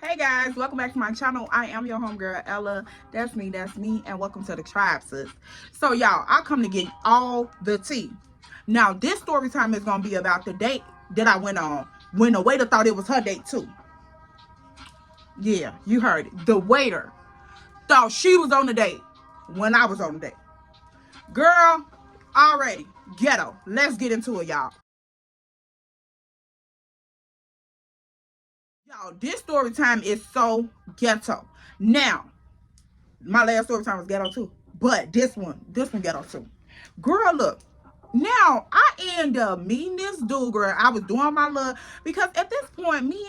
Hey guys, welcome back to my channel. I am your homegirl Ella. That's me, and welcome to the tribe, sis. So y'all, I come to get all the tea. Now this story time is gonna be about the date that I went on when the waiter thought it was her date too. Yeah, you heard it. The waiter thought she was on the date when I was on the date. Girl, already ghetto. Let's get into it, y'all. Y'all, this story time is so ghetto. Now, my last story time was ghetto too, but this one ghetto too. Girl, look. Now I end up meeting this dude, girl. I was doing my love because at this point, me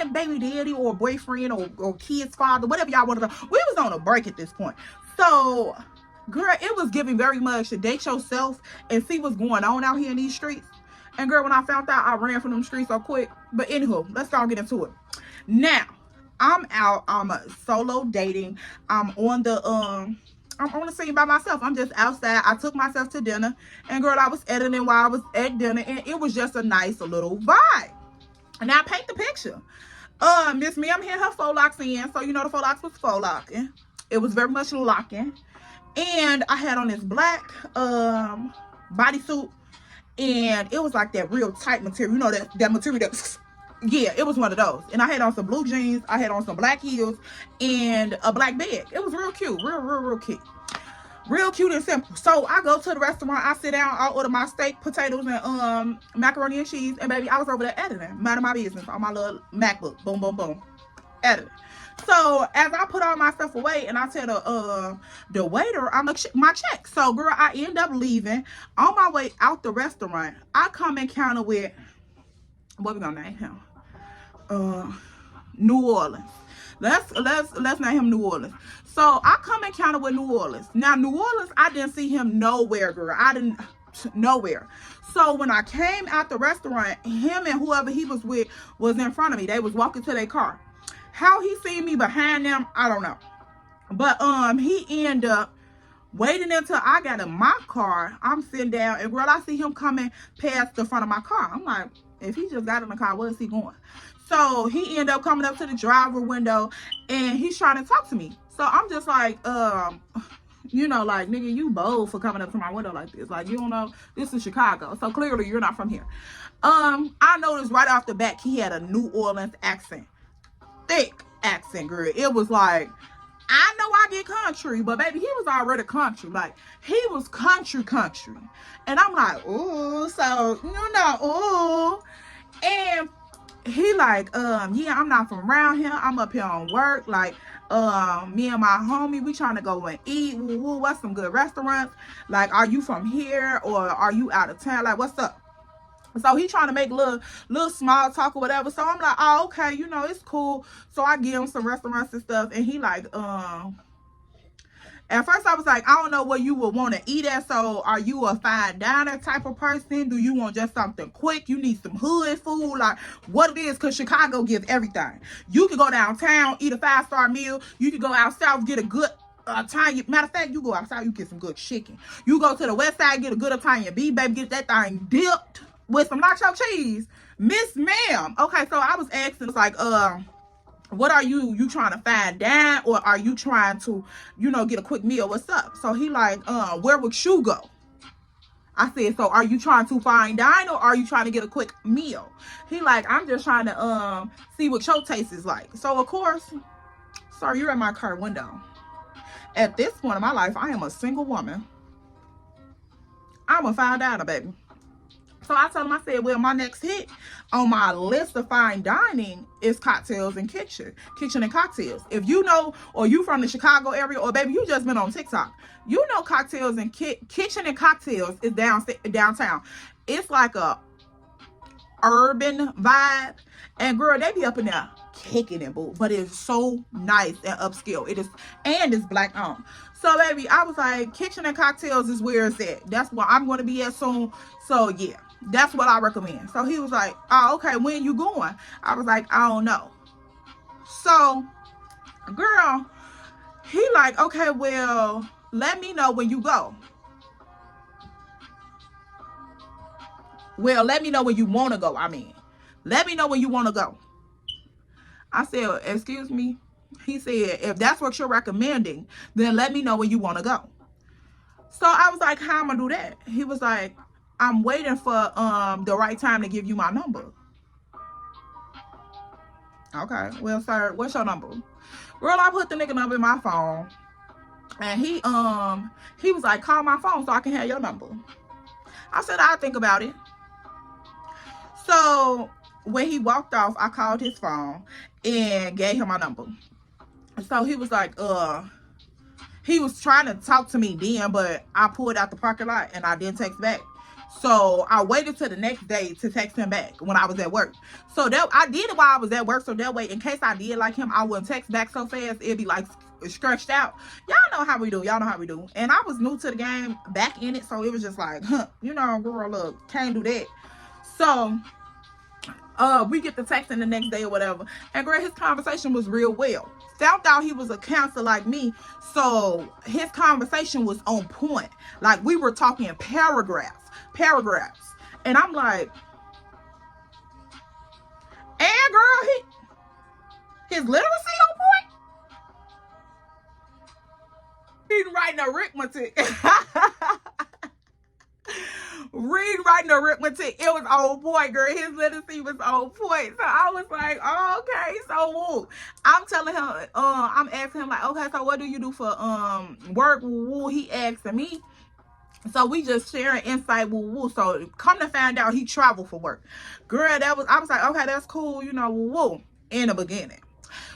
and baby daddy or boyfriend or kid's father, whatever y'all want to know, we was on a break at this point. So, girl, it was giving very much to date yourself and see what's going on out here in these streets. And girl, when I found out, I ran from them streets so quick. But anywho, let's go get into it. Now, I'm out. I'm solo dating. I'm on the scene by myself. I'm just outside. I took myself to dinner, and girl, I was editing while I was at dinner, and it was just a nice little vibe. And I paint the picture. Miss me, I'm hitting her faux locks in, so you know the faux locks was faux locking. It was very much locking, and I had on this black bodysuit, and it was like that real tight material. You know that material that. Yeah, it was one of those. And I had on some blue jeans. I had on some black heels and a black bag. It was real cute. Real cute. Real cute and simple. So I go to the restaurant. I sit down. I order my steak, potatoes, and macaroni and cheese. And baby, I was over there editing. Minding my business on my little MacBook. Boom, boom, boom. Editing. So as I put all my stuff away and I tell the waiter, I'm like, my check. So girl, I end up leaving. On my way out the restaurant, I come encounter with, what we gonna name him? New Orleans. Let's name him New Orleans. So I come encounter with New Orleans. Now New Orleans, I didn't see him nowhere, girl. I didn't nowhere. So when I came out the restaurant, him and whoever he was with was in front of me. They was walking to their car. How he seen me behind them, I don't know. But he ended up waiting until I got in my car. I'm sitting down, and girl, I see him coming past the front of my car. I'm like, if he just got in the car, where is he going? So he ended up coming up to the driver window, and he's trying to talk to me. So I'm just like, you know, like, nigga, you bold for coming up to my window like this. Like, you don't know, this is Chicago. So clearly you're not from here. I noticed right off the bat, he had a New Orleans accent. Thick accent, girl. It was like, I know I get country, but baby, he was already country. Like, he was country. And I'm like, ooh, so, you know, ooh. And he like, yeah, I'm not from around here. I'm up here on work. Like, me and my homie, we trying to go and eat. Woo, what's some good restaurants? Like, are you from here or are you out of town? Like, what's up? So he trying to make little small talk or whatever. So I'm like, oh, okay, you know, it's cool. So I give him some restaurants and stuff. And he like, at first I was like, I don't know where you would want to eat at. So are you a fine diner type of person? Do you want just something quick? You need some hood food? Like, what it is, because Chicago gives everything. You can go downtown, eat a 5-star meal. You can go out south, get a good Italian. Matter of fact, you go outside, you get some good chicken. You go to the west side, get a good Italian beef, baby, get that thing dipped with some nacho cheese. Miss ma'am. Okay, so I was asking, it's like, what are you trying to find down, or are you trying to, you know, get a quick meal? What's up? So he like, where would you go? I said, so are you trying to fine dine, or are you trying to get a quick meal? He like, I'm just trying to see what your taste is like. So of course, sorry, you're at my car window. At this point in my life, I am a single woman. I'm a fine diner, baby. So I told him, I said, well, my next hit on my list of fine dining is cocktails and kitchen and cocktails. If you know, or you from the Chicago area, or baby, you just been on TikTok, you know cocktails and kitchen and cocktails is downtown. It's like a urban vibe. And girl, they be up in there kicking it, boo. But it's so nice and upscale. It is, and it's black owned. So baby, I was like, kitchen and cocktails is where it's at. That's where I'm going to be at soon. So yeah, that's what I recommend. So he was like, oh, okay, when you going? I was like, I don't know. So girl, he like, okay, well, let me know when you go. Well, let me know when you want to go. I mean, let me know when you want to go. I said, excuse me? He said, if that's what you're recommending, then let me know when you want to go. So I was like, how am I do that? He was like, I'm waiting for the right time to give you my number. Okay, well, sir, what's your number? Girl, I put the nigga number in my phone. And he was like, call my phone so I can have your number. I said, I'll think about it. So when he walked off, I called his phone and gave him my number. So he was like, he was trying to talk to me then, but I pulled out the parking lot and I didn't text back. So I waited till the next day to text him back when I was at work. So that I did it while I was at work. So that way, in case I did like him, I wouldn't text back so fast. It'd be like stretched out. Y'all know how we do. Y'all know how we do. And I was new to the game, back in it. So it was just like, you know, girl, look, can't do that. So we get the text in the next day or whatever. And girl, his conversation was real well. Found out he was a counselor like me, so his conversation was on point. Like, we were talking paragraphs. And I'm like, and girl, his literacy on point? He's writing arithmetic. Rewriting arithmetic, it was on point, girl. His literacy was on point. So I was like, oh, okay. So woo. I'm telling him, I'm asking him like, okay, so what do you do for work? Woo. He asking me. So we just sharing insight. Woo woo. So come to find out, he traveled for work. Girl, I was like, okay, that's cool, you know, woo woo, in the beginning.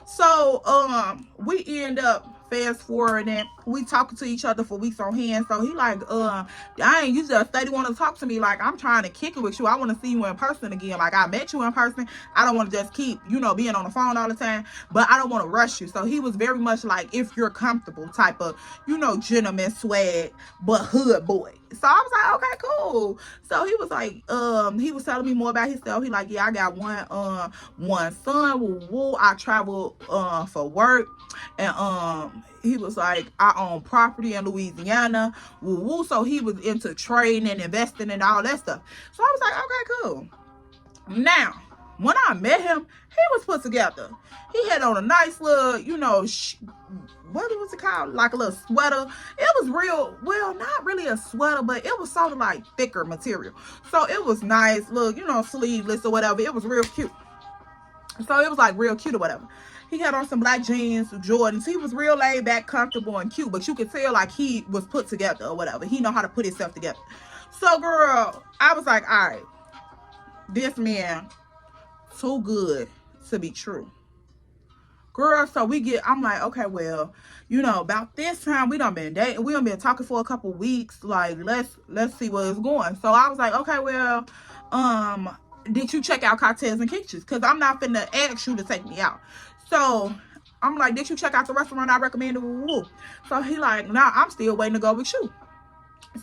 So we end up fast forwarding, we talking to each other for weeks on hand. So he like, dang, you just steady want to talk to me. Like, I'm trying to kick it with you. I want to see you in person again. Like, I met you in person. I don't want to just keep, you know, being on the phone all the time, but I don't want to rush you. So he was very much like, if you're comfortable type of, you know, gentleman swag, but hood boy. So I was like, okay, cool. So he was like, he was telling me more about himself. He like, yeah, I got one son. Woo woo. I travel for work, and he was like, I own property in Louisiana. Woo woo. So he was into trading and investing and all that stuff. So I was like, okay, cool. Now, when I met him, he was put together. He had on a nice little, you know, what was it called? Like a little sweater. It was real, well, not really a sweater, but it was sort of like thicker material. So it was nice, look, you know, sleeveless or whatever. It was real cute. So it was like real cute or whatever. He had on some black jeans, Jordans. He was real laid back, comfortable, and cute. But you could tell like he was put together or whatever. He know how to put himself together. So girl, I was like, all right, this man, too good to be true. Girl, so I'm like, okay, well, you know, about this time, we done been dating. We done been talking for a couple weeks. Like, let's see where it's going. So I was like, okay, well, did you check out Cocktails and Kitchens? Because I'm not finna ask you to take me out. So I'm like, did you check out the restaurant I recommended? Woo. So he like, nah, I'm still waiting to go with you.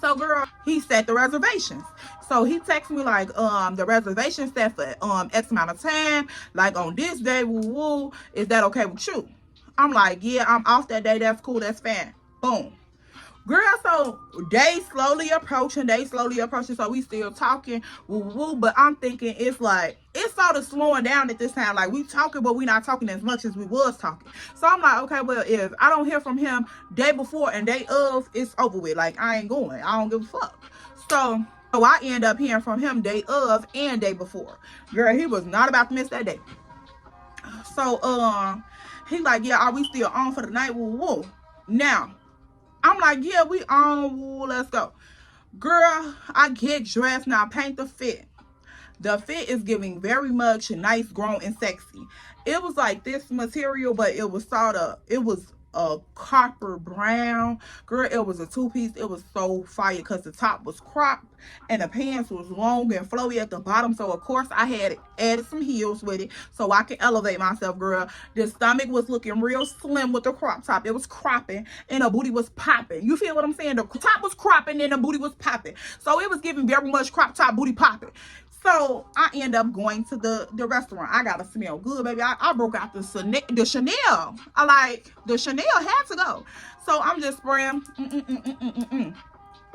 So girl, he set the reservations. So he texted me like, the reservation set for X amount of time, like on this day, woo woo. Is that okay with you? I'm like, yeah, I'm off that day. That's cool. That's fine. Boom. Girl, so days slowly approaching. So we still talking, woo woo. But I'm thinking it's like, it's sort of slowing down at this time. Like, we talking, but we not talking as much as we was talking. So I'm like, okay, well, if I don't hear from him day before and day of, it's over with. Like, I ain't going. I don't give a fuck. So I end up hearing from him day of and day before. Girl, he was not about to miss that day. So he like, yeah, are we still on for the night? Woo woo. Now, I'm like, yeah, we on. Woo, let's go. Girl, I get dressed. Now, paint the fit. The fit is giving very much nice, grown, and sexy. It was like this material, but it was it was a copper brown. Girl, it was a two-piece. It was so fire because the top was cropped and the pants was long and flowy at the bottom. So of course I had added some heels with it so I could elevate myself. Girl, the stomach was looking real slim with the crop top. It was cropping and the booty was popping. You feel what I'm saying? The top was cropping and the booty was popping. So it was giving very much crop top booty popping. So I end up going to the restaurant. I gotta smell good, baby. I broke out the Chanel. The Chanel had to go. So I'm just spraying.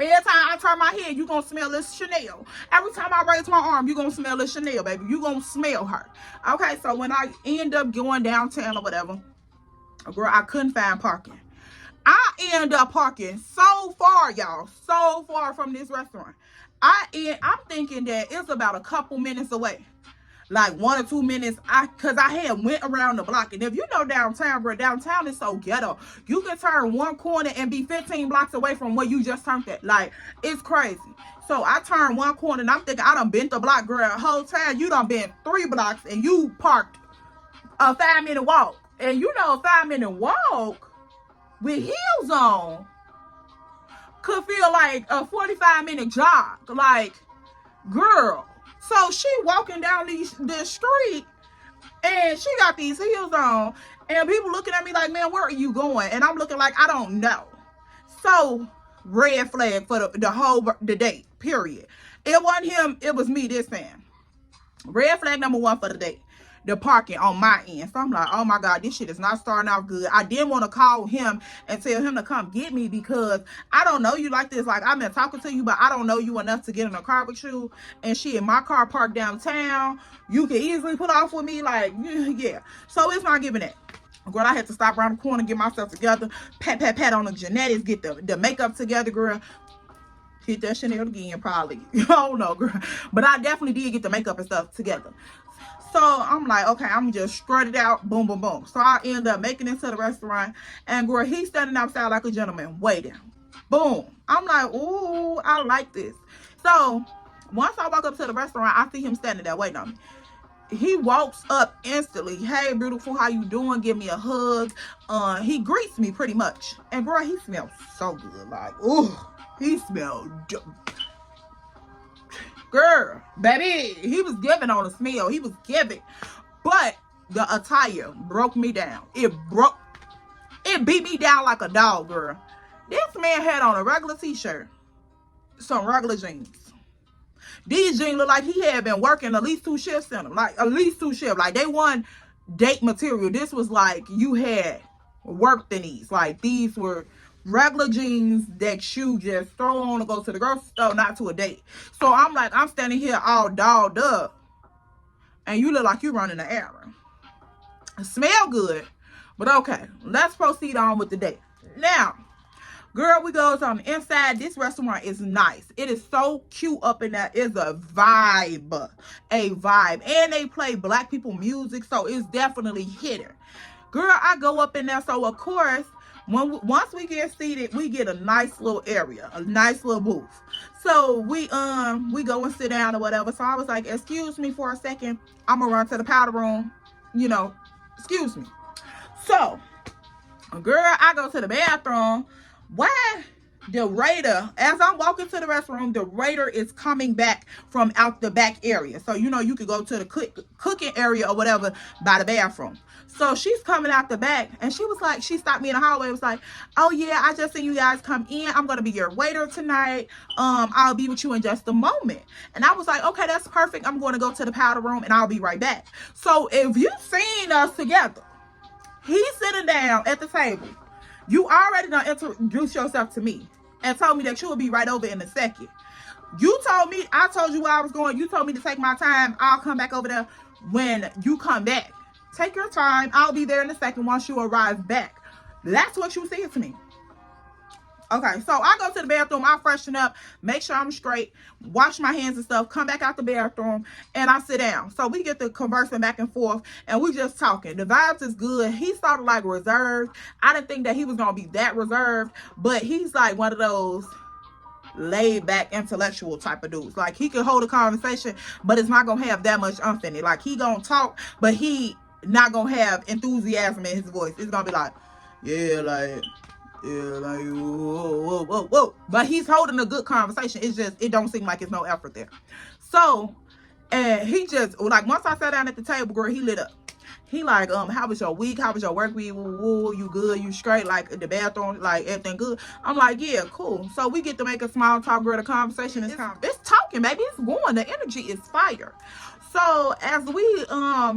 Every time I turn my head, you gonna smell this Chanel. Every time I raise my arm, you gonna smell this Chanel, baby. You gonna smell her. Okay, so when I end up going downtown or whatever, girl, I couldn't find parking. I end up parking so far, y'all, so far from this restaurant. I'm thinking that it's about a couple minutes away, like 1 or 2 minutes. Cause I had went around the block, and if you know downtown, bro, downtown is so ghetto. You can turn one corner and be 15 blocks away from where you just turned at. Like, it's crazy. So I turned one corner, and I'm thinking I done bent the block, girl. The whole time you done been 3 blocks, and you parked a 5-minute walk. And you know, a 5-minute walk with heels on could feel like a 45-minute jog. Like, girl. So she walking down this street, and she got these heels on, and people looking at me like, man, where are you going? And I'm looking like, I don't know. So red flag for the date, period. It wasn't him, it was me this time. Red flag number 1 for the date. The parking on my end. So I'm like, oh my God, this shit is not starting out good. I didn't want to call him and tell him to come get me, because I don't know you like this. Like, I've been talking to you, but I don't know you enough to get in a car with you. And shit, my car parked downtown. You can easily put off with me. Like, yeah. So it's not giving that. Girl, I had to stop around the corner, get myself together, pat on the genetics, get the makeup together, girl. Hit that Chanel again, probably. I don't know, girl. But I definitely did get the makeup and stuff together. So I'm like, okay, I'm just strut it out, boom, boom, boom. So I end up making it to the restaurant, and girl, he's standing outside like a gentleman, waiting. Boom. I'm like, ooh, I like this. So once I walk up to the restaurant, I see him standing there waiting on me. He walks up instantly. Hey, beautiful, how you doing? Give me a hug. He greets me pretty much. And girl, he smells so good. Like, ooh, he smelled girl, baby, he was giving on the smell. He was giving. But the attire broke me down. It beat me down like a dog, girl. This man had on a regular t-shirt, some regular jeans. These jeans look like he had been working at least 2 shifts in them. Like, at least 2 shifts. Like, they weren't date material. This was like you had worked in these. Like, these were regular jeans that you just throw on to go to the grocery store, not to a date. So I'm like, I'm standing here all dolled up, and you look like you running an errand. Smell good, but okay, let's proceed on with the date. Now, girl, we go on the inside. This restaurant is nice. It is so cute up in there. It's a vibe, and they play black people music, so it's definitely hitting. Girl, I go up in there, so of course, once we get seated, we get a nice little area, a nice little booth. So we go and sit down or whatever. So I was like, excuse me for a second, I'm gonna run to the powder room, excuse me. So, girl, I go to the bathroom. Why? The waiter, as I'm walking to the restroom, the waiter is coming back from out the back area. So, you could go to the cooking area or whatever by the bathroom. So she's coming out the back, and she was like, she stopped me in the hallway. It was like, oh yeah, I just seen you guys come in. I'm going to be your waiter tonight. I'll be with you in just a moment. And I was like, okay, that's perfect. I'm going to go to the powder room, and I'll be right back. So if you've seen us together, he's sitting down at the table. You already done introduced yourself to me and told me that you will be right over in a second. You told me, I told you where I was going. You told me to take my time. I'll come back over there when you come back. Take your time. I'll be there in a second once you arrive back. That's what you said to me. Okay, so I go to the bathroom. I freshen up, make sure I'm straight, wash my hands and stuff, come back out the bathroom, and I sit down. So we get to conversing back and forth, and we just talking. The vibes is good. He started like reserved. I didn't think that he was going to be that reserved, but he's like one of those laid back intellectual type of dudes. Like, he can hold a conversation, but it's not going to have that much umph in it. Like, he going to talk, but he not going to have enthusiasm in his voice. It's going to be like, yeah, like, whoa, whoa, whoa. But he's holding a good conversation. It's just, it don't seem like it's no effort there. So, and he just, like, once I sat down at the table, girl, he lit up. He like, how was your week? How was your work week? Woo, you good? You straight? Like, the bathroom, like, everything good? I'm like, yeah, cool. So we get to make a small talk, girl. The conversation is it's talking, baby. It's going. The energy is fire. So as we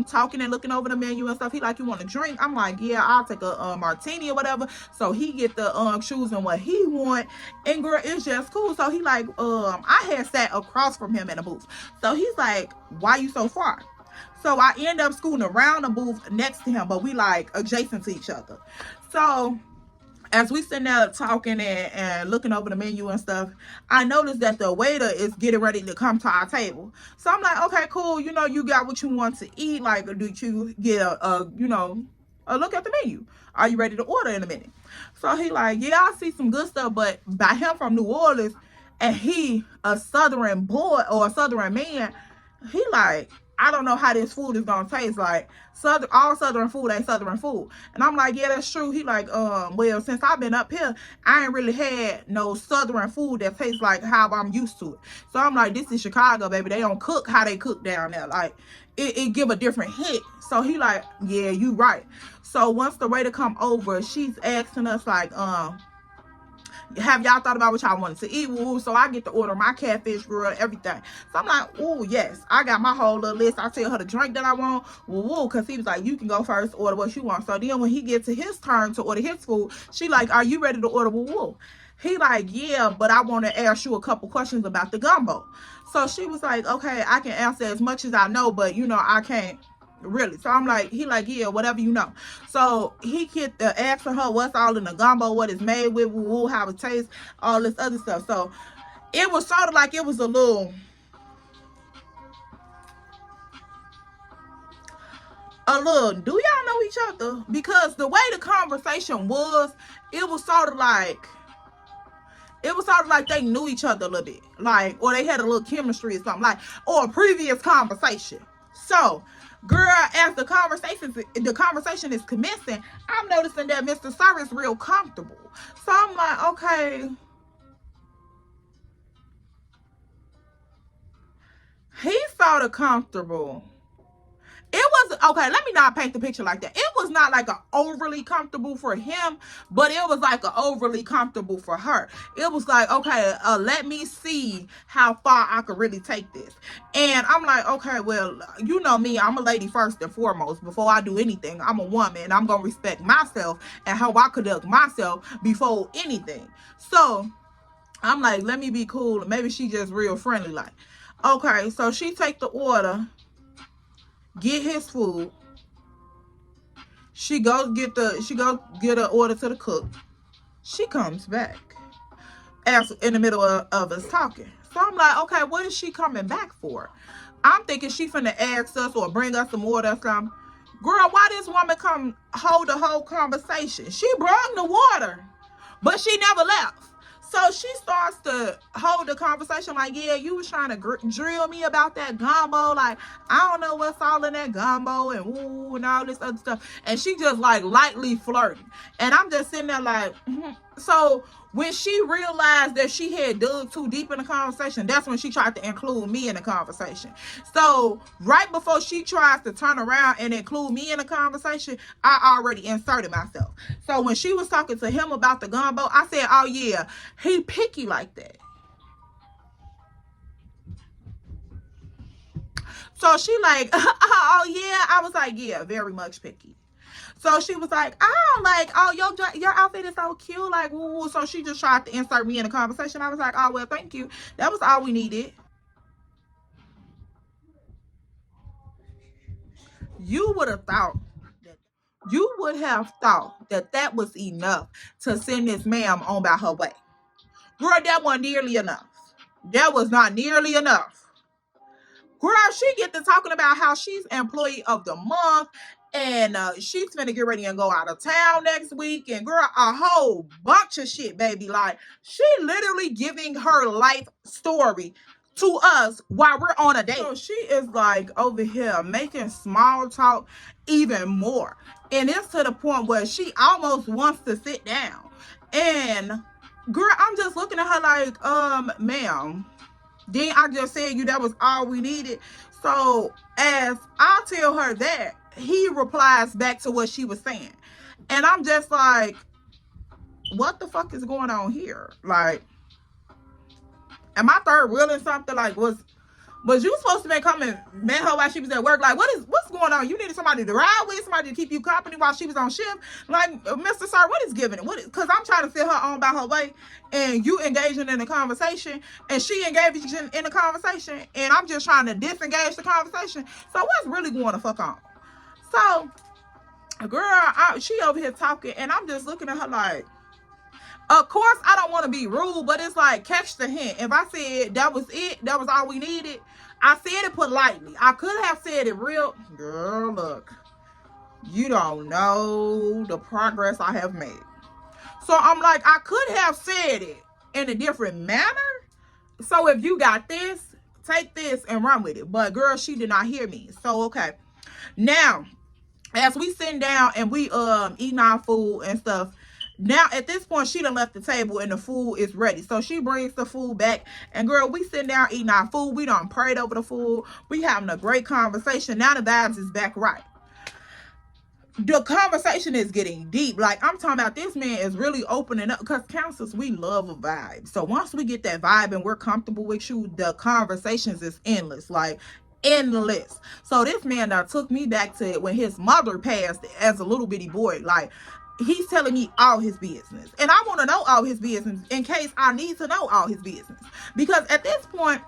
talking and looking over the menu and stuff, he like, you want a drink? I'm like, yeah, I'll take a martini or whatever. So he get the choosing what he want, and girl, it's just cool. So he like, I had sat across from him in the booth. So he's like, why you so far? So I end up scooting around the booth next to him, but we like adjacent to each other. So as we sitting there talking and looking over the menu and stuff, I noticed that the waiter is getting ready to come to our table. So I'm like, okay, cool. You know, you got what you want to eat. Like, did you get a look at the menu? Are you ready to order in a minute? So he like, yeah, I see some good stuff, but by him from New Orleans, and he a Southern boy or a Southern man, he like, I don't know how this food is gonna taste. Like, all Southern food ain't Southern food. And I'm like, yeah, that's true. He like, well, since I've been up here, I ain't really had no Southern food that tastes like how I'm used to it. So I'm like, this is Chicago, baby. They don't cook how they cook down there. Like, it give a different hit. So he like, yeah, you right. So once the waiter come over, she's asking us like, have y'all thought about what y'all wanted to eat? Woo. So I get to order my catfish grill, everything. So I'm like, oh yes, I got my whole little list. I tell her the drink that I want, woo, because he was like, you can go first, order what you want. So then when he gets to his turn to order his food, she like, are you ready to order woo? He like, yeah, but I want to ask you a couple questions about the gumbo. So she was like, okay, I can answer as much as I know, but you know, I can't really. So I'm like, he like, yeah, whatever you know. So he get the asking her what's all in the gumbo, what it's made with, woo, how it tastes, all this other stuff. So it was sort of like, it was a little do y'all know each other? Because the way the conversation was, it was sort of like they knew each other a little bit, like, or they had a little chemistry or something, like, or a previous conversation. So girl, as the conversation is commencing, I'm noticing that Mr. Sir is real comfortable. So I'm like, okay, he's sort of comfortable. It was okay. Let me not paint the picture like that. It was not like an overly comfortable for him, but it was like an overly comfortable for her. It was like, okay, let me see how far I could really take this. And I'm like, okay, well, you know me, I'm a lady first and foremost. Before I do anything, I'm a woman, and I'm gonna respect myself and how I conduct myself before anything. So I'm like, let me be cool. Maybe she just real friendly, like. Okay, so she take the order, get his food. She goes get an order to the cook. She comes back as in the middle of us talking. So I'm like, okay, what is she coming back for? I'm thinking she finna ask us or bring us some water or something. Girl, why this woman come hold the whole conversation? She brought the water, but she never left. So she starts to hold the conversation like, yeah, you was trying to drill me about that gumbo. Like, I don't know what's all in that gumbo and ooh and all this other stuff. And she just like lightly flirting. And I'm just sitting there like, So when she realized that she had dug too deep in the conversation, that's when she tried to include me in the conversation. So right before she tries to turn around and include me in the conversation, I already inserted myself. So when she was talking to him about the gumbo, I said, oh yeah, he picky like that. So she like, oh yeah. I was like, yeah, very much picky. So she was like, oh, like, oh, your outfit is so cute. Like, woo. So she just tried to insert me in the conversation. I was like, oh, well, thank you. That was all we needed. You would have thought that was enough to send this ma'am on by her way. Girl, that wasn't nearly enough. That was not nearly enough. Girl, she get to talking about how she's employee of the month, and she's gonna get ready and go out of town next week, and girl, a whole bunch of shit, baby. Like, she literally giving her life story to us while we're on a date. So she is like over here making small talk even more, and it's to the point where she almost wants to sit down. And girl, I'm just looking at her like, ma'am, then I just said you that was all we needed. So as I tell her that, he replies back to what she was saying. And I'm just like, what the fuck is going on here? Like, am I third wheeling something? Like, But you supposed to be coming, met her while she was at work. Like, what's going on? You needed somebody to ride with, somebody to keep you company while she was on shift. Like, Mr. Sir, what is giving it? Because I'm trying to feel her on by her way, and you engaging in a conversation, and she engaging in a conversation, and I'm just trying to disengage the conversation. So what's really going to fuck on? So, girl, she over here talking, and I'm just looking at her like, of course, I don't want to be rude, but it's like, catch the hint. If I said that was it, that was all we needed, I said it politely. I could have said it real. Girl, look, you don't know the progress I have made. So I'm like, I could have said it in a different manner. So if you got this, take this and run with it. But girl, she did not hear me. So, okay. Now, as we sitting down and we eating our food and stuff, now at this point she done left the table and the food is ready. So she brings the food back, and girl, we sitting down eating our food. We done prayed over the food. We having a great conversation. Now the vibes is back right. The conversation is getting deep. Like, I'm talking about, this man is really opening up, because counselors, we love a vibe. So once we get that vibe and we're comfortable with you, the conversations is endless. Like, endless. So this man now took me back to when his mother passed as a little bitty boy. Like, he's telling me all his business, and I want to know all his business in case I need to know all his business. Because at this point,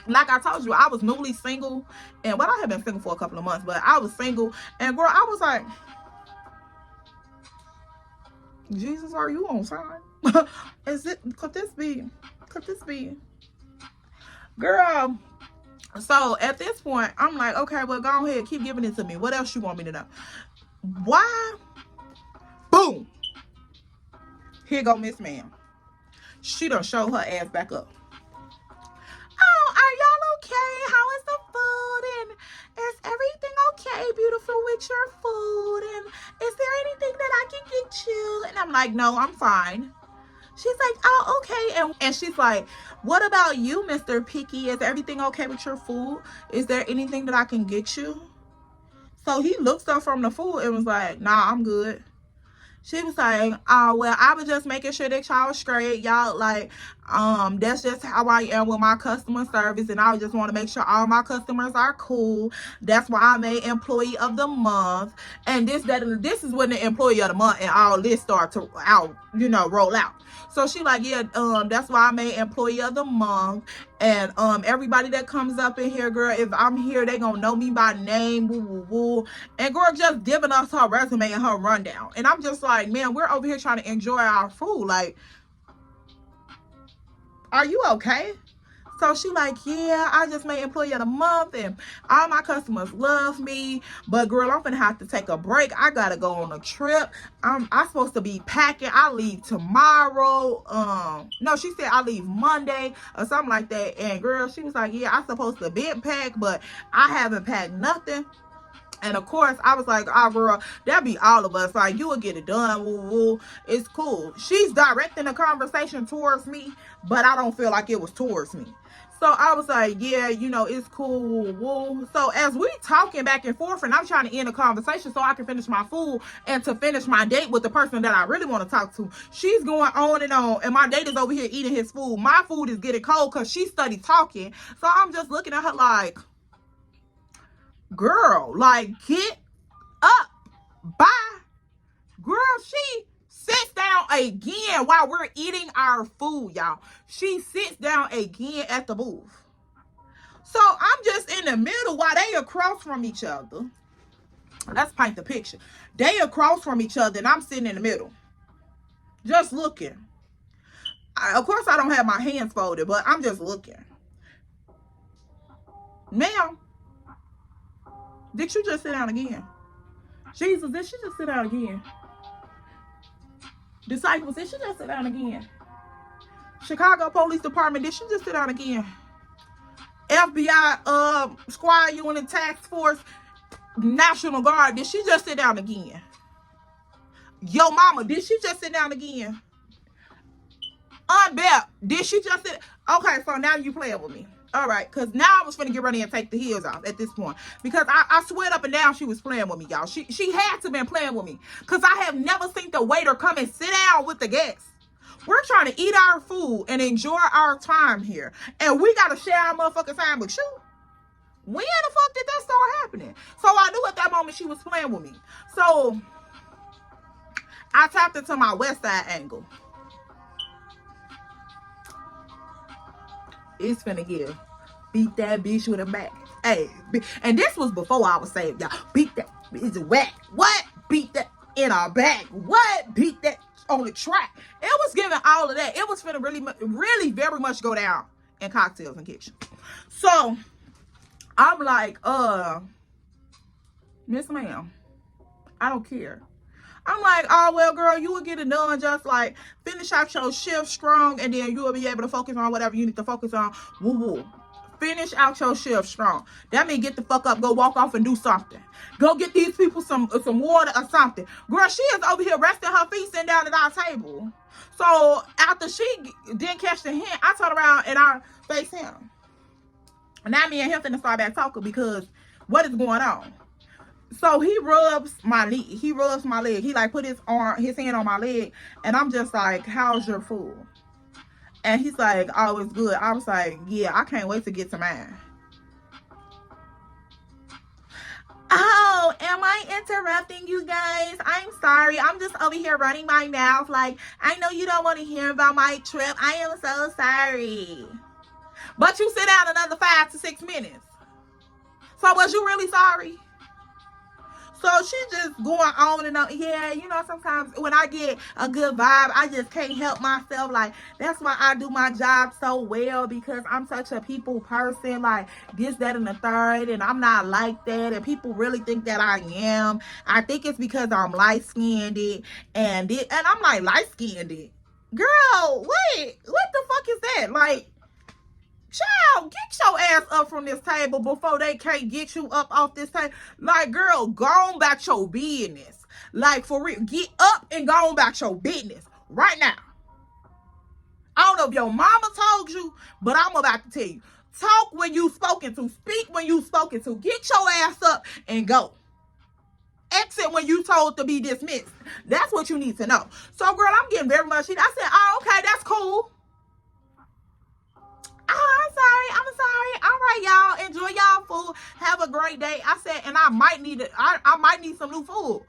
like I told you, I was newly single, and well, I have been single for a couple of months, but I was single, and girl, I was like, Jesus, are you on time? Could this be girl? So at this point, I'm like, okay, well, go ahead, keep giving it to me. What else you want me to know? Why? Boom. Here go Miss Ma'am. She done show her ass back up. Oh, are y'all okay? How is the food? And is everything okay, beautiful, with your food? And is there anything that I can get you? And I'm like, no, I'm fine. She's like, oh, okay. And she's like, what about you, Mr. Picky? Is everything okay with your food? Is there anything that I can get you? So he looked up from the food and was like, nah, I'm good. She was like, oh, well, I was just making sure that y'all straight. Y'all, like, that's just how I am with my customer service. And I just want to make sure all my customers are cool. That's why I made employee of the month. And this is when the employee of the month and all this start to roll out. So she like, yeah, that's why I made employee of the month. And everybody that comes up in here, girl, if I'm here, they gonna know me by name, woo, woo, woo. And girl, just giving us her resume and her rundown. And I'm just like, man, we're over here trying to enjoy our food. Like, are you okay? So she like, yeah, I just made employee of the month and all my customers love me. But girl, I'm gonna have to take a break. I gotta go on a trip. I'm supposed to be packing. I leave tomorrow. No, she said I leave Monday or something like that. And girl, she was like, yeah, I'm supposed to be packed, but I haven't packed nothing. And of course, I was like, oh, girl, that'd be all of us. Like, you will get it done. Woo, woo. It's cool. She's directing the conversation towards me, but I don't feel like it was towards me. So I was like, yeah, it's cool. Woo, woo. So as we talking back and forth, and I'm trying to end the conversation so I can finish my food and to finish my date with the person that I really want to talk to, she's going on, and my date is over here eating his food. My food is getting cold because she studied talking. So I'm just looking at her like, girl, like, get up. Bye. Girl, she sits down again while we're eating our food, y'all. She sits down again at the booth. So I'm just in the middle while they across from each other. Let's paint the picture. They across from each other and I'm sitting in the middle. Just looking. Of course, I don't have my hands folded, but I'm just looking. Ma'am, did you just sit down again? Jesus, did she just sit down again? Disciples, did she just sit down again? Chicago Police Department, did she just sit down again? FBI squad unit task force, National Guard, did she just sit down again? Yo mama, did she just sit down again? Aunt Beth, did she just sit? Okay, so now you playing with me. All right, because now I was finna get ready and take the heels off at this point. Because I swear up and down she was playing with me, y'all. She had to been playing with me. Because I have never seen the waiter come and sit down with the guests. We're trying to eat our food and enjoy our time here. And we got to share our motherfucking time with you. When the fuck did that start happening? So I knew at that moment she was playing with me. So I tapped into my west side angle. It's finna give. Beat that bitch with a Mac. Hey, and this was before I was saved, y'all. Beat that bitch whack. What? Beat that in our back. What? Beat that on the track. It was giving all of that. It was finna really very much go down in Cocktails and Kitchen. So I'm like, Miss Ma'am, I don't care. I'm like, oh, well, girl, you will get it done. Just like finish out your shift strong, and then you will be able to focus on whatever you need to focus on. Woo woo. Finish out your shift strong. That means get the fuck up, go walk off and do something. Go get these people some water or something. Girl, she is over here resting her feet sitting down at our table. So after she didn't catch the hint, I turned around and I faced him. And now me and him finna start back talking because what is going on? So he rubs my leg. He rubs my leg. He like put his hand on my leg, and I'm just like, "How's your food?" And he's like, "Oh, it's good." I was like, "Yeah, I can't wait to get to mine." Oh, am I interrupting you guys? I'm sorry. I'm just over here running my mouth. Like, I know you don't want to hear about my trip. I am so sorry. But you sit down another 5 to 6 minutes. So was you really sorry? So she just going on and on. Yeah, you know, sometimes when I get a good vibe, I just can't help myself. Like, that's why I do my job so well, because I'm such a people person. Like, this, that, and the third. And I'm not like that. And people really think that I am. I think it's because I'm light-skinned. And I'm like, light-skinned? Girl, wait. What the fuck is that? Like, child, get your ass up from this table before they can't get you up off this table. Like, girl, go on about your business. Like, for real, get up and go on about your business right now. I don't know if your mama told you, but I'm about to tell you. Talk when you spoken to. Speak when you spoken to. Get your ass up and go. Exit when you told to be dismissed. That's what you need to know. So, girl, I'm getting very much heat. I said, oh, okay, that's cool. Oh, I'm sorry. All right, y'all. Enjoy y'all food. Have a great day. I said, and I might need some new food.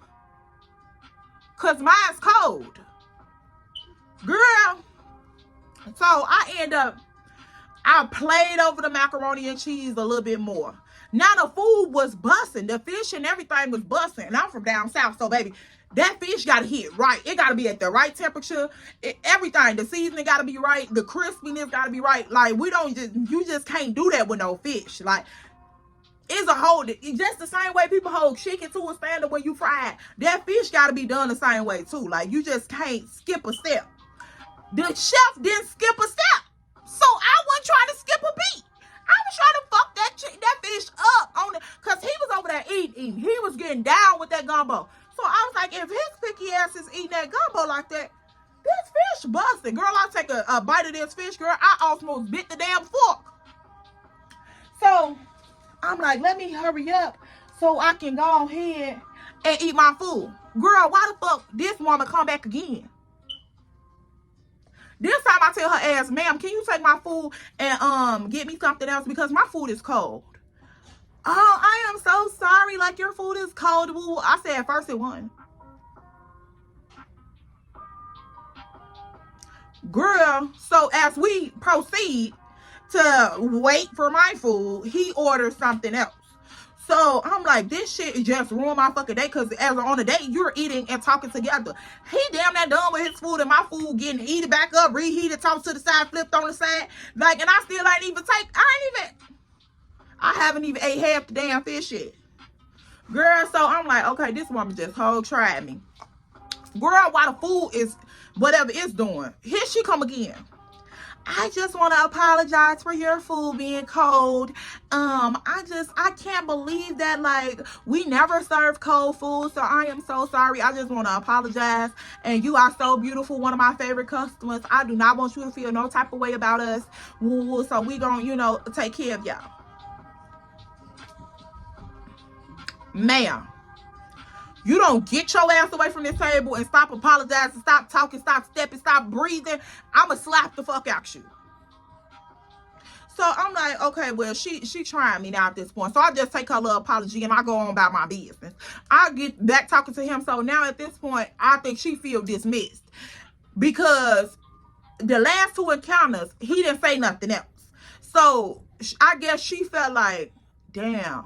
Cause mine's cold. Girl. So I played over the macaroni and cheese a little bit more. Now the food was busting. The fish and everything was busting. And I'm from down south, so baby, that fish got to hit right. It got to be at the right temperature. Everything. The seasoning got to be right. The crispiness got to be right. Like, you just can't do that with no fish. Like, it's just the same way people hold chicken to a standard when you fry it. That fish got to be done the same way too. Like, you just can't skip a step. The chef didn't skip a step. So I wasn't trying to skip a beat. I was trying to fuck that fish up on it. Because he was over there eating. He was getting down with that gumbo. So I was like, if his picky ass is eating that gumbo like that, this fish busted. Girl, I take a bite of this fish, girl. I almost bit the damn fork. So I'm like, let me hurry up so I can go ahead and eat my food. Girl, why the fuck this woman come back again? This time I tell her ass, ma'am, can you take my food and get me something else because my food is cold. Oh, I am so sorry. Like, your food is cold. I said at first it wasn't. Girl, so as we proceed to wait for my food, he orders something else. So I'm like, this shit just ruined my fucking day, because as on a date, you're eating and talking together. He damn that done with his food and my food getting heated back up, reheated, tossed to the side, flipped on the side. Like, and I still ain't even I haven't even ate half the damn fish yet. Girl, so I'm like, okay, this woman just whole tried me. Girl, while the food is whatever it's doing, here she come again. I just want to apologize for your food being cold. I can't believe that, like, we never serve cold food, so I am so sorry. I just want to apologize, and you are so beautiful, one of my favorite customers. I do not want you to feel no type of way about us, so we gonna, take care of y'all. Ma'am, you don't get your ass away from this table and stop apologizing, stop talking, stop stepping, stop breathing, I'ma slap the fuck out you. So I'm like, okay, well, she trying me now at this point. So I just take her little apology and I go on about my business. I get back talking to him. So now at this point, I think she feel dismissed because the last two encounters, he didn't say nothing else. So I guess she felt like, damn,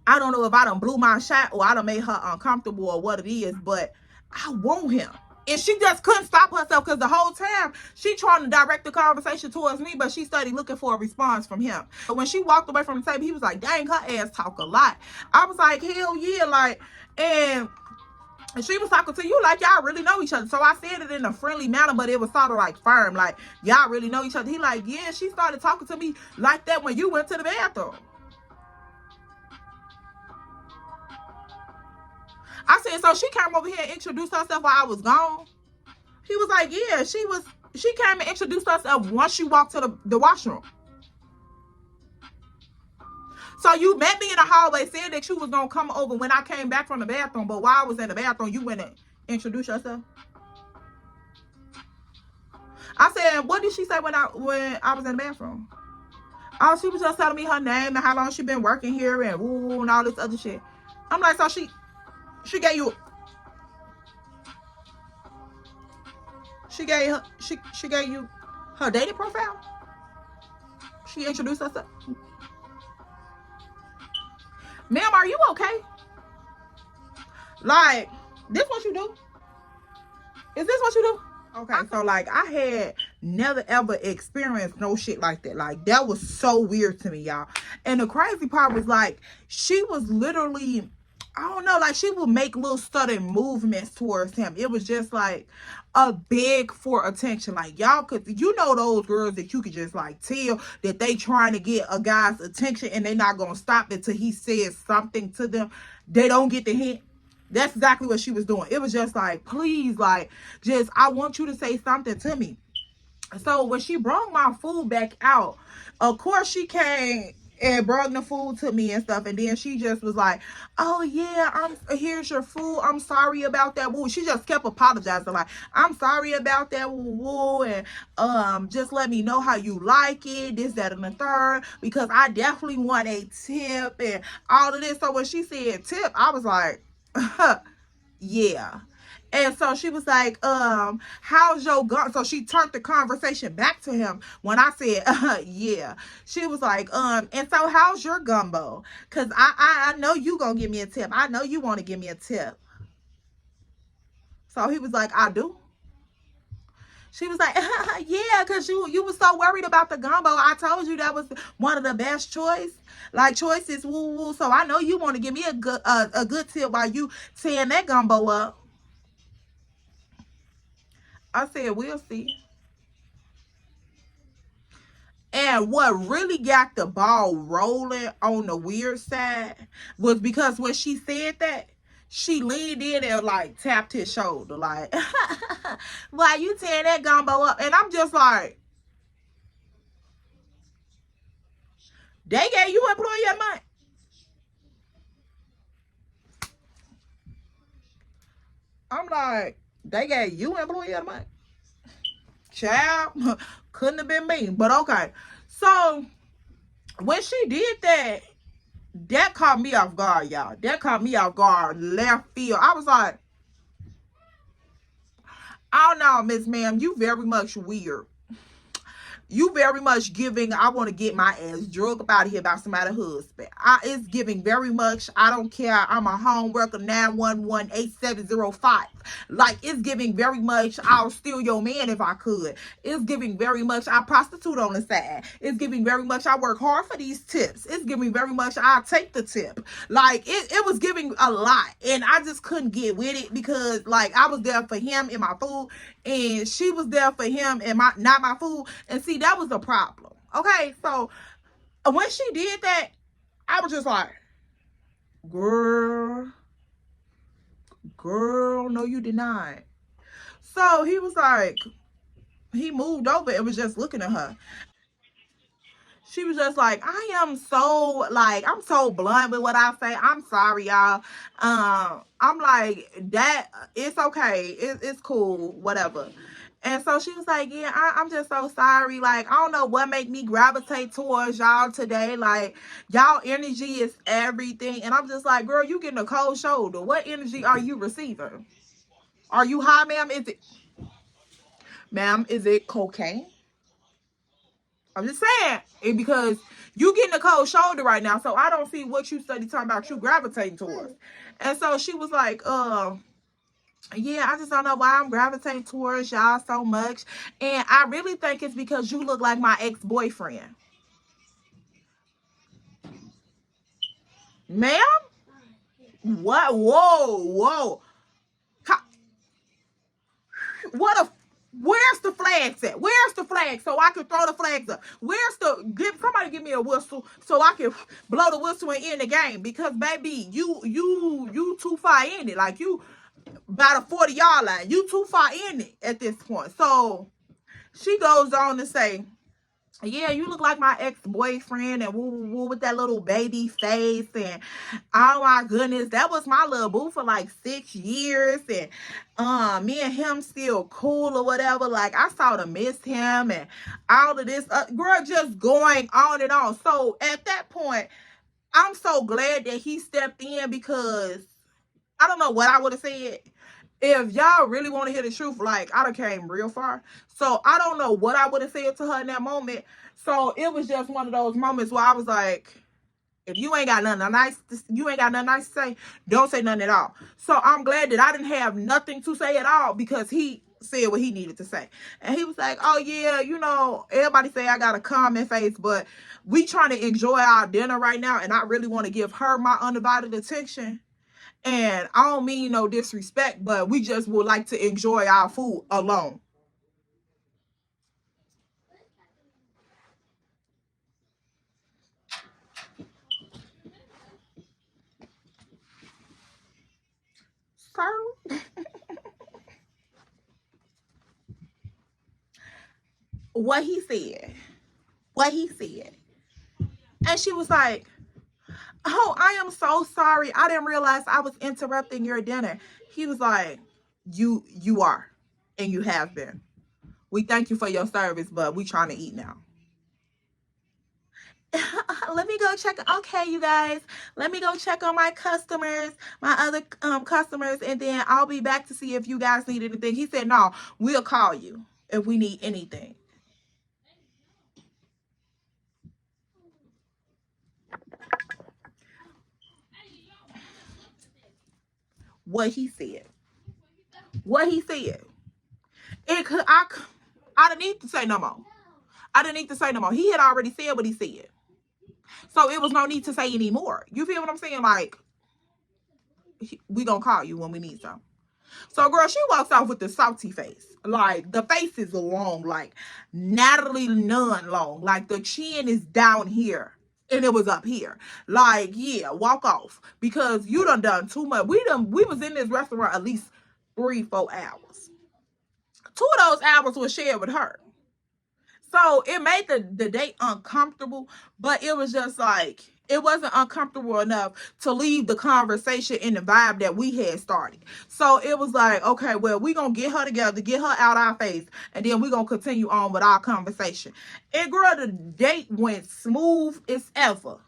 I don't know if I done blew my shot or I done made her uncomfortable or what it is, but I want him. And she just couldn't stop herself because the whole time she trying to direct the conversation towards me, but she started looking for a response from him. But when she walked away from the table, he was like, dang, her ass talk a lot. I was like, hell yeah, like, and she was talking to you like y'all really know each other. So I said it in a friendly manner, but it was sort of like firm, like y'all really know each other. He like, yeah, she started talking to me like that when you went to the bathroom. I said, so she came over here and introduced herself while I was gone. He was like, yeah, she came and introduced herself once she walked to the washroom. So you met me in the hallway, said that you was gonna come over when I came back from the bathroom, but while I was in the bathroom, you went and introduced yourself. I said, what did she say when I was in the bathroom? Oh, she was just telling me her name and how long she been working here and woo and all this other shit. I'm like, so she gave you she gave you her dating profile? She introduced herself. Ma'am, are you okay? Like, this what you do? Is this what you do? Okay, so like I had never ever experienced no shit like that. Like that was so weird to me, y'all. And the crazy part was like she was literally, I don't know, like she would make little sudden movements towards him. It was just like a beg for attention. Like y'all could, you know, those girls that you could just like tell that they trying to get a guy's attention and they not gonna stop until he says something to them. They don't get the hint. That's exactly what she was doing. It was just like, please, like, just, I want you to say something to me. So when she brought my food back out, of course she came and brought the food to me and stuff. And then she just was like, oh yeah, here's your food. I'm sorry about that. Woo. She just kept apologizing. Like, I'm sorry about that. Woo. And just let me know how you like it. This, that, and the third. Because I definitely want a tip and all of this. So when she said tip, I was like, yeah. And so she was like, how's your gumbo? So she turned the conversation back to him when I said, yeah. She was like, and so how's your gumbo? Because I know you gonna give me a tip. I know you want to give me a tip. So he was like, I do. She was like, yeah, because you was so worried about the gumbo. I told you that was one of the best choices, woo woo. So I know you want to give me a good tip while you tearing that gumbo up. I said, we'll see. And what really got the ball rolling on the weird side was because when she said that, she leaned in and like tapped his shoulder, like, why you tearing that gumbo up? And I'm just like, they gave you employee of mine. I'm like, they gave you employee of mine. Child, couldn't have been me, but okay. So when she did that, that caught me off guard, y'all. That caught me off guard, left field. I was like, oh no, Miss Ma'am, you very much weird. You very much giving, I want to get my ass drug up out of here about somebody's husband. It's giving very much, I don't care, I'm a home worker, 911-8705. Like, it's giving very much, I'll steal your man if I could. It's giving very much, I prostitute on the side. It's giving very much, I work hard for these tips. It's giving very much, I'll take the tip. Like, it was giving a lot. And I just couldn't get with it because, like, I was there for him and my food. And she was there for him and not my food. And see, that was the problem. Okay, so when she did that, I was just like, girl, no, you did not. So he was like, he moved over and was just looking at her. She was just like, I'm so blunt with what I say. I'm sorry, y'all. I'm like, that, it's okay. It's cool, whatever. And so she was like, yeah, I'm just so sorry. Like, I don't know what made me gravitate towards y'all today. Like, y'all energy is everything. And I'm just like, girl, you getting a cold shoulder. What energy are you receiving? Are you high, ma'am? Ma'am, is it cocaine? I'm just saying. Because you getting a cold shoulder right now. So I don't see what you study talking about you gravitating towards. And so she was like, yeah, I just don't know why I'm gravitating towards y'all so much. And I really think it's because you look like my ex-boyfriend. Ma'am? What? Whoa. What a... Where's the flags at? Where's the flag so I can throw the flags up? Somebody give me a whistle so I can blow the whistle and end the game? Because baby, you too far in it. Like, you about a 40-yard line. You too far in it at this point. So she goes on to say, yeah, you look like my ex-boyfriend, and woo with that little baby face, and oh my goodness, that was my little boo for like 6 years, and me and him still cool or whatever. Like, I sort of missed him and all of this, girl, just going on and on. So at that point, I'm so glad that he stepped in, because I don't know what I would have said. If y'all really want to hear the truth, like, I done came real far. So I don't know what I would have said to her in that moment. So it was just one of those moments where I was like, if you ain't got nothing nice to say, don't say nothing at all. So I'm glad that I didn't have nothing to say at all, because he said what he needed to say. And he was like, oh yeah, everybody say I got a common face, but we trying to enjoy our dinner right now, and I really want to give her my undivided attention. And I don't mean no disrespect, but we just would like to enjoy our food alone. Sir, what he said. What he said. And she was like, oh, I am so sorry. I didn't realize I was interrupting your dinner. He was like, you are, and you have been. We thank you for your service, but we trying to eat now. Let me go check. Okay, you guys, let me go check on my customers, my other customers, and then I'll be back to see if you guys need anything. He said, no, we'll call you if we need anything. What he said. What he said. I didn't need to say no more. I didn't need to say no more. He had already said what he said. So it was no need to say anymore. You feel what I'm saying? Like, we gonna call you when we need some. So, girl, she walks off with the salty face. Like, the face is long, like Natalie Nunn long. Like, the chin is down here, and it was up here. Like, yeah, walk off, because you done too much. We was in this restaurant at least 3-4 hours. 2 of those hours was shared with her. So it made the date uncomfortable, but it was just like, it wasn't uncomfortable enough to leave the conversation in the vibe that we had started. So it was like, okay, well, we gonna get her together, get her out our face, and then we gonna continue on with our conversation. And girl, the date went smooth as ever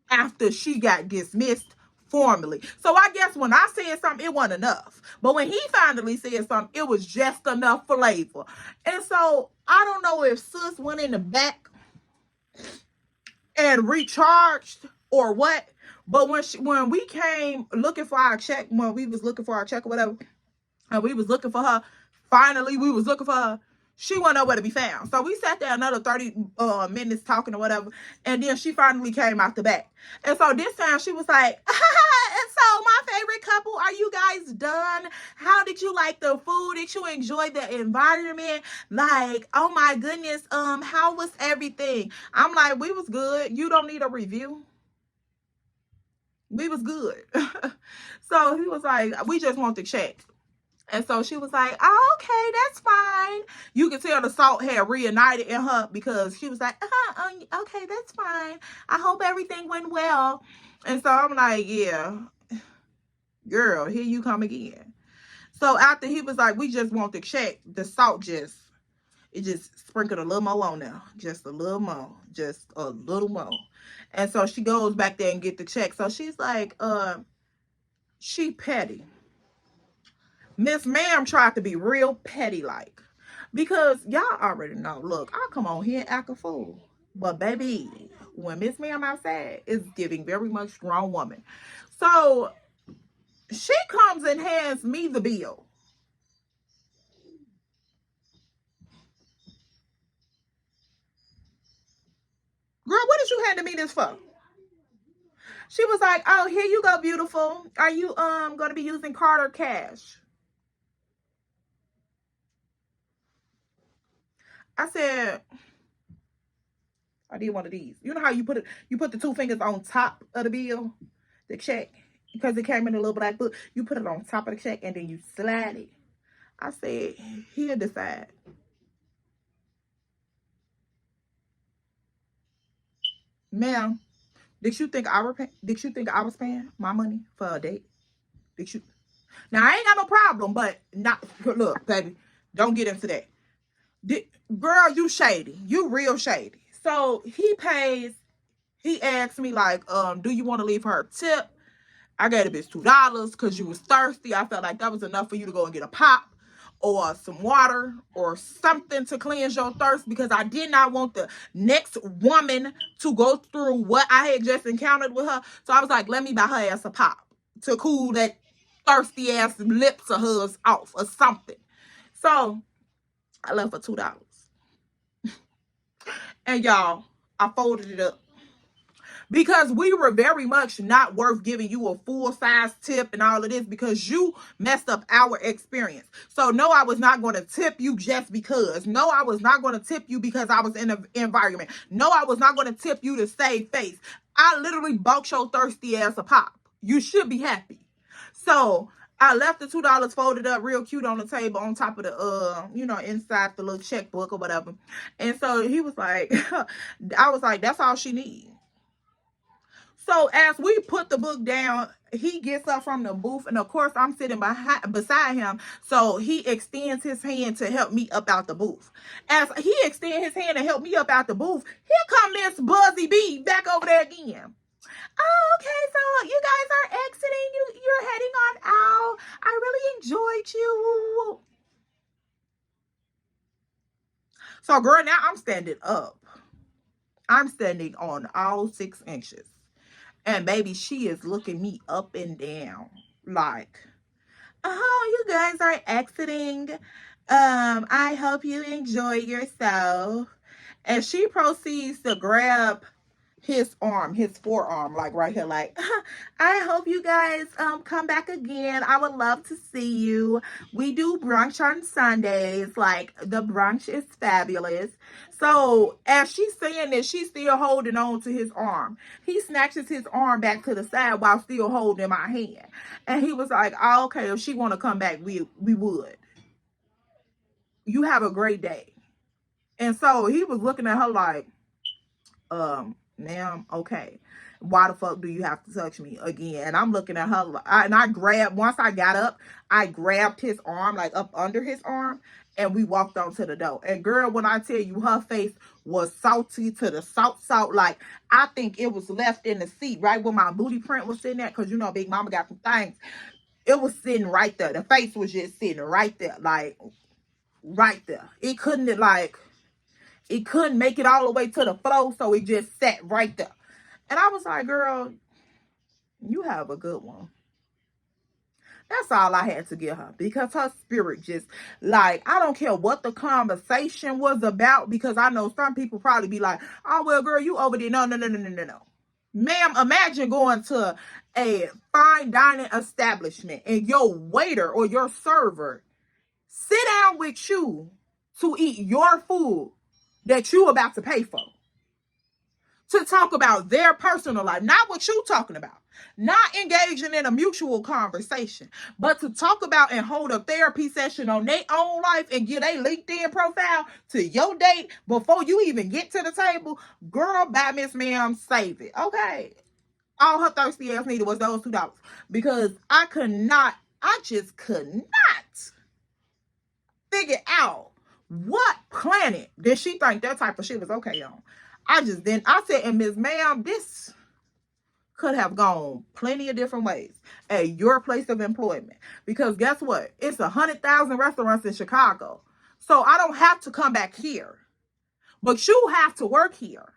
after she got dismissed formally. So I guess when I said something, it wasn't enough. But when he finally said something, it was just enough flavor. And so I don't know if sis went in the back and recharged or what. But when we came looking for our check, when we was looking for our check or whatever, and we was looking for her, finally we was looking for her, she wasn't nowhere to be found. So we sat there another 30 minutes talking or whatever, and then she finally came out the back. And so this time she was like, and so my favorite couple, are you guys done? How did you like the food? Did you enjoy the environment? Like, oh my goodness, how was everything? I'm like, we was good. You don't need a review. We was good. So he was like, we just want the check. And so she was like, oh, okay, that's fine. You could tell the salt had reunited in her, because she was like, okay, that's fine. I hope everything went well. And so I'm like, yeah, girl, here you come again. So after he was like, we just want the check, the salt just sprinkled a little more on there. Just a little more. Just a little more. And so she goes back there and get the check. So she's like, she petty. Miss Ma'am tried to be real petty like. Because y'all already know, look, I come on here and act a fool. But baby, when Miss Ma'am outside, it's giving very much grown woman. So she comes and hands me the bill. Girl, what did you hand me this for? She was like, oh, here you go, beautiful. Are you gonna be using card or cash? I said, I need one of these. You know how you put it, you put the two fingers on top of the bill, the check, because it came in a little black book. You put it on top of the check and then you slide it. I said, he'll decide. Ma'am, did you think I was paying my money for a date? Did you? Now I ain't got no problem, but not look, baby. Don't get into that. Girl, you shady. You real shady. So he pays. He asked me like, do you want to leave her a tip? I gave the bitch $2 because you was thirsty. I felt like that was enough for you to go and get a pop or some water or something to cleanse your thirst, because I did not want the next woman to go through what I had just encountered with her. So I was like, let me buy her ass a pop to cool that thirsty ass lips of hers off or something. So I left for $2. And y'all, I folded it up. Because we were very much not worth giving you a full-size tip and all of this, because you messed up our experience. So no, I was not going to tip you just because. No, I was not going to tip you because I was in an environment. No, I was not going to tip you to save face. I literally bought your thirsty ass a pop. You should be happy. So I left the $2 folded up real cute on the table on top of the, inside the little checkbook or whatever. And so he was like, I was like, that's all she needs. So as we put the book down, he gets up from the booth, and of course I'm sitting beside him. So he extends his hand to help me up out the booth. As he extends his hand to help me up out the booth, here come Miss Buzzy B back over there again. Oh, okay, so you guys are exiting. You're heading on out. I really enjoyed you. So girl, now I'm standing up. I'm standing on all 6 inches. And baby, she is looking me up and down like, oh, you guys are exiting. I hope you enjoy yourself. And she proceeds to grab his arm, his forearm, like right here, like, I hope you guys come back again. I would love to see you. We do brunch on Sundays. Like, the brunch is fabulous. So as she's saying this, she's still holding on to his arm. He snatches his arm back to the side while still holding my hand. And he was like, oh, okay, if she want to come back, we would. You have a great day. And so he was looking at her like, ma'am, okay, why the fuck do you have to touch me again? And I'm looking at her, and I grabbed, once I got up, I grabbed his arm, like up under his arm, and we walked on to the door. And girl, when I tell you, her face was salty to the salt, like, I think it was left in the seat, right where my booty print was sitting at, because you know, Big Mama got some things. It was sitting right there. The face was just sitting right there, like, right there. It couldn't make it all the way to the floor, so it just sat right there. And I was like, girl, you have a good one. That's all I had to give her, because her spirit just, like, I don't care what the conversation was about, because I know some people probably be like, oh, well, girl, you over there. No. Ma'am, imagine going to a fine dining establishment and your waiter or your server sit down with you to eat your food that you about to pay for, to talk about their personal life, not what you talking about, not engaging in a mutual conversation, but to talk about and hold a therapy session on their own life and get a LinkedIn profile to your date before you even get to the table. Girl, bye, Miss Ma'am, save it. Okay. All her thirsty ass needed was those $2, because I could not I just could not figure out what planet did she think that type of shit was okay on. I said, and Miss Ma'am, this could have gone plenty of different ways at your place of employment. Because guess what? It's 100,000 restaurants in Chicago. So I don't have to come back here. But you have to work here.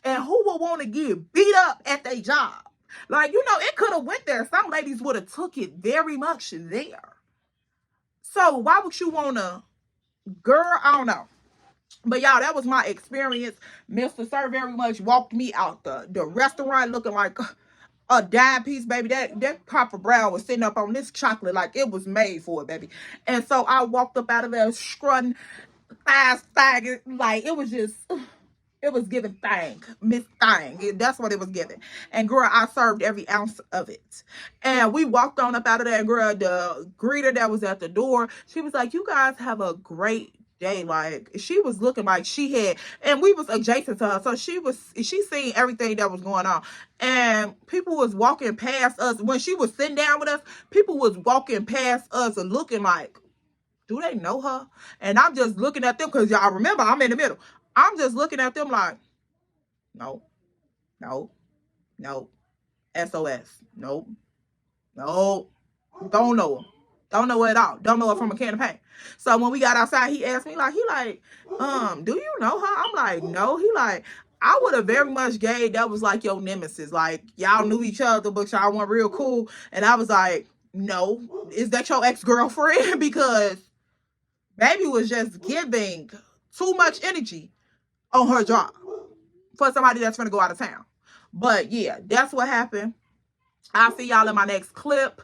And who would want to get beat up at their job? Like, it could have went there. Some ladies would have took it very much there. So why would you want to, girl, I don't know. But y'all, that was my experience. Mr. Sir very much walked me out the restaurant looking like a dime piece, baby. That Papa Brown was sitting up on this chocolate like it was made for it, baby. And so I walked up out of there strutting, thighs, like it was just... It was giving thang, Miss Thang. That's what it was giving. And girl, I served every ounce of it. And we walked on up out of there. And girl, the greeter that was at the door, she was like, "You guys have a great day." Like, she was looking like she had, and we was adjacent to her. So she seen everything that was going on. And people was walking past us. When she was sitting down with us, people was walking past us and looking like, do they know her? And I'm just looking at them because y'all remember, I'm in the middle. I'm just looking at them like, no, SOS, no, don't know her. Don't know her at all. Don't know her from a can of paint. So when we got outside, he asked me, do you know her? I'm like, no. He like, I would have very much gave that was like your nemesis. Like, y'all knew each other, but y'all weren't real cool. And I was like, no. Is that your ex-girlfriend? Because baby was just giving too much energy on her job for somebody that's going to go out of town. But yeah, that's what happened. I'll see y'all in my next clip.